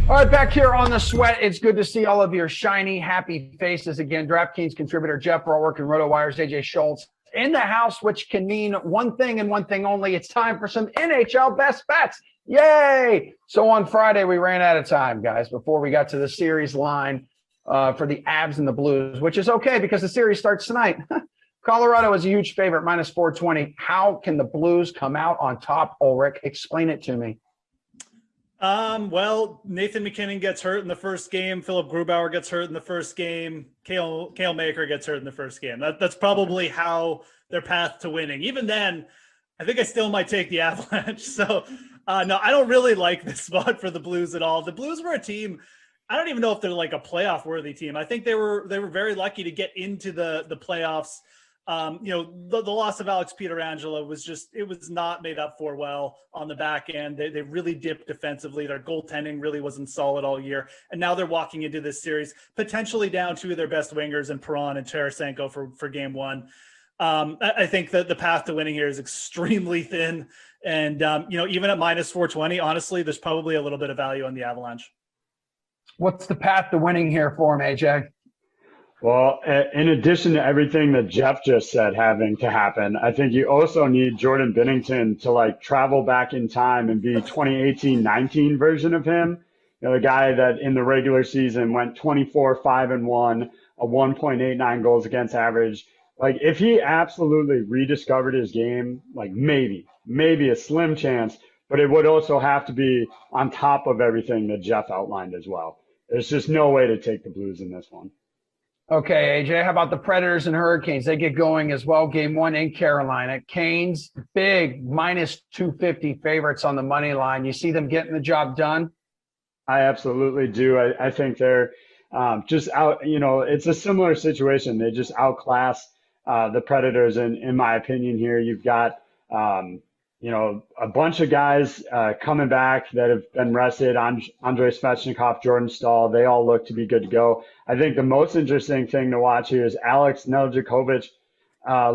All right, back here on the Sweat. It's good to see all of your shiny, happy faces again. DraftKings contributor Geoff, Ulrich, and Rotowire's AJ Scholz in the house, which can mean one thing and one thing only. It's time for some NHL best bets. Yay! So on Friday, we ran out of time, guys, before we got to the series line for the Avs and the Blues, which is okay because the series starts tonight. Colorado is a huge favorite, minus 420. How can the Blues come out on top, Ulrich? Explain it to me. Well, Nathan MacKinnon gets hurt in the first game. Philip Grubauer gets hurt in the first game. Kale Maker gets hurt in the first game. That's probably how their path to winning. Even then, I think I still might take the Avalanche. So, no, I don't really like this spot for the Blues at all. The Blues were a team. I don't even know if they're like a playoff worthy team. I think they were very lucky to get into the playoffs. The loss of Alex Pietrangelo was not made up for well on the back end. They really dipped defensively. Their goaltending really wasn't solid all year. And now they're walking into this series, potentially down two of their best wingers in Perron and Tarasenko for game one. I think that the path to winning here is extremely thin. And, even at minus 420, honestly, there's probably a little bit of value on the Avalanche. What's the path to winning here for him, AJ? Well, in addition to everything that Geoff just said having to happen, I think you also need Jordan Binnington to travel back in time and be 2018-19 version of him. The guy that in the regular season went 24-5-1, a 1.89 goals against average. If he absolutely rediscovered his game, maybe a slim chance, but it would also have to be on top of everything that Geoff outlined as well. There's just no way to take the Blues in this one. Okay, AJ, how about the Predators and Hurricanes? They get going as well. Game one in Carolina. Canes, big minus 250 favorites on the money line. You see them getting the job done? I absolutely do. I think they're just out, it's a similar situation. They just outclass the Predators, in my opinion here. You've got, a bunch of guys coming back that have been rested. Andrei Svechnikov, Jordan Staal, they all look to be good to go. I think the most interesting thing to watch here is Alex Nedeljkovic.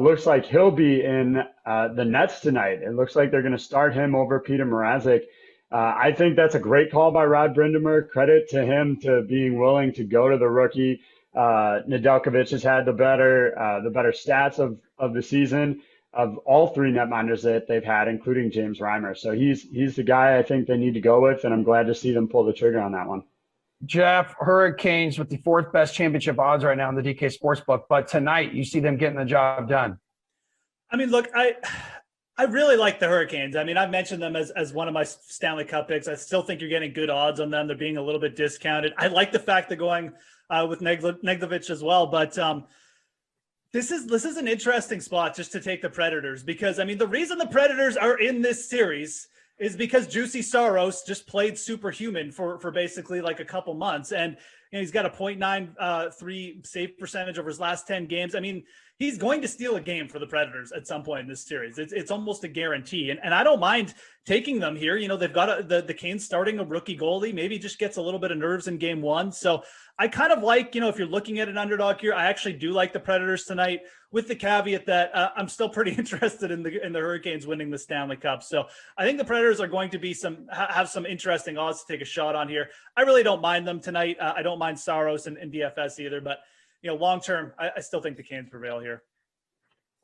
Looks like he'll be in the Nets tonight. It looks like they're going to start him over Peter Mrazek. I think that's a great call by Rod Brind'Amour. Credit to him to being willing to go to the rookie. Nedeljkovic has had the better stats of the season of all three netminders that they've had, including James Reimer. So he's the guy I think they need to go with, and I'm glad to see them pull the trigger on that one. Geoff, Hurricanes with the fourth best championship odds right now in the DK Sportsbook, but tonight you see them getting the job done. I mean, look, I really like the Hurricanes. I mean, I've mentioned them as one of my Stanley Cup picks. I still think you're getting good odds on them. They're being a little bit discounted. I like the fact they're going with Nedeljkovic as well, but This is an interesting spot just to take the Predators because, I mean, the reason the Predators are in this series is because Juuse Saros just played superhuman for basically a couple months. And he's got a .93 save percentage over his last 10 games. I mean, he's going to steal a game for the Predators at some point in this series. It's almost a guarantee. And I don't mind taking them here. They've got the Canes starting a rookie goalie, maybe just gets a little bit of nerves in game one. So I kind of like, if you're looking at an underdog here, I actually do like the Predators tonight with the caveat that I'm still pretty interested in the Hurricanes winning the Stanley Cup. So I think the Predators are going to be have some interesting odds to take a shot on here. I really don't mind them tonight. I don't mind Saros and DFS either, but long-term, I still think the Canes prevail here.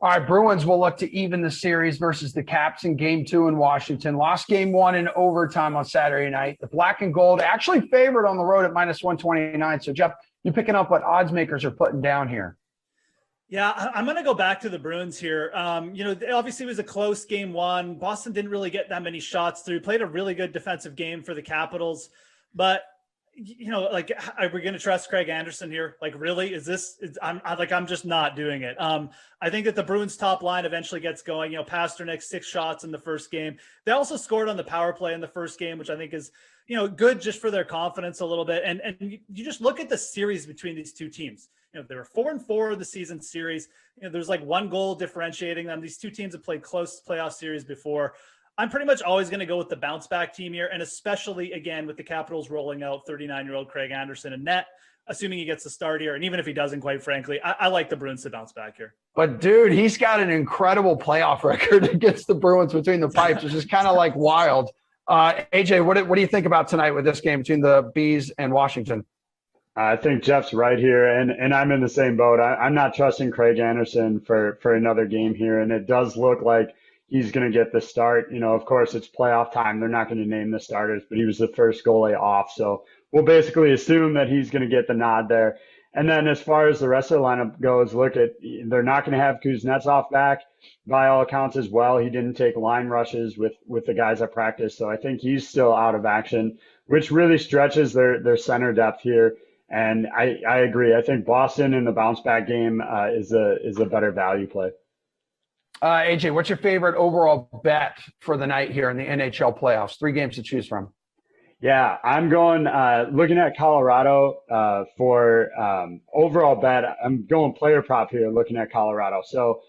All right, Bruins will look to even the series versus the Caps in game two in Washington. Lost game one in overtime on Saturday night. The black and gold actually favored on the road at minus 129. So, Geoff, you picking up what odds makers are putting down here? Yeah, I'm going to go back to the Bruins here. Obviously it was a close game one. Boston didn't really get that many shots through. Played a really good defensive game for the Capitals. But are we going to trust Craig Anderson here? Really, I'm just not doing it. I think that the Bruins top line eventually gets going. Pasternak 6 shots in the first game. They also scored on the power play in the first game, which I think is, good just for their confidence a little bit. And you just look at the series between these two teams. They were 4-4 of the season series. There's one goal differentiating them. These two teams have played close playoff series before. I'm pretty much always going to go with the bounce back team here, and especially, again, with the Capitals rolling out 39-year-old Craig Anderson in net, assuming he gets the start here. And even if he doesn't, quite frankly, I like the Bruins to bounce back here. But, dude, he's got an incredible playoff record against the Bruins between the pipes, which is kind of wild. AJ, what do you think about tonight with this game between the Bees and Washington? I think Jeff's right here, and I'm in the same boat. I'm not trusting Craig Anderson for another game here, and it does look like he's going to get the start. Of course, it's playoff time. They're not going to name the starters, but he was the first goalie off, so we'll basically assume that he's going to get the nod there. And then as far as the rest of the lineup goes, they're not going to have Kuznetsov back by all accounts as well. He didn't take line rushes with the guys at practice, so I think he's still out of action, which really stretches their center depth here. And I agree. I think Boston in the bounce back game is a better value play. AJ, what's your favorite overall bet for the night here in the NHL playoffs? 3 games to choose from. Yeah, I'm going looking at Colorado for overall bet. I'm going player prop here looking at Colorado. So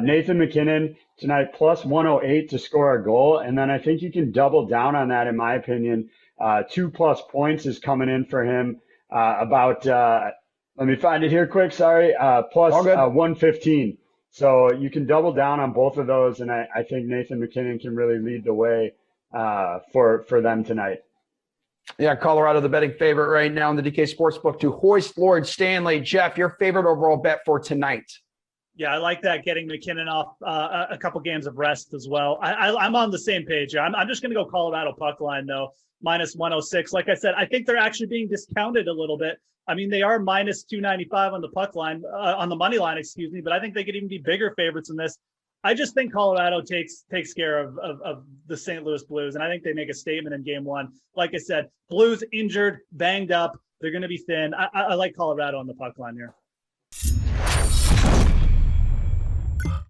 Nathan MacKinnon tonight plus 108 to score a goal. And then I think you can double down on that, in my opinion. 2+ points is coming in for him let me find it here quick. Sorry. Plus 115. So you can double down on both of those. And I think Nathan MacKinnon can really lead the way for them tonight. Yeah, Colorado, the betting favorite right now in the DK Sportsbook to hoist Lord Stanley. Jeff, your favorite overall bet for tonight? Yeah, I like that, getting MacKinnon off a couple games of rest as well. I'm on the same page here. I'm just going to go Colorado puck line, though, minus 106. Like I said, I think they're actually being discounted a little bit. I mean, they are minus 295 on the puck line, on the money line, excuse me, but I think they could even be bigger favorites in this. I just think Colorado takes care of the St. Louis Blues, and I think they make a statement in game 1. Like I said, Blues injured, banged up. They're going to be thin. I like Colorado on the puck line here.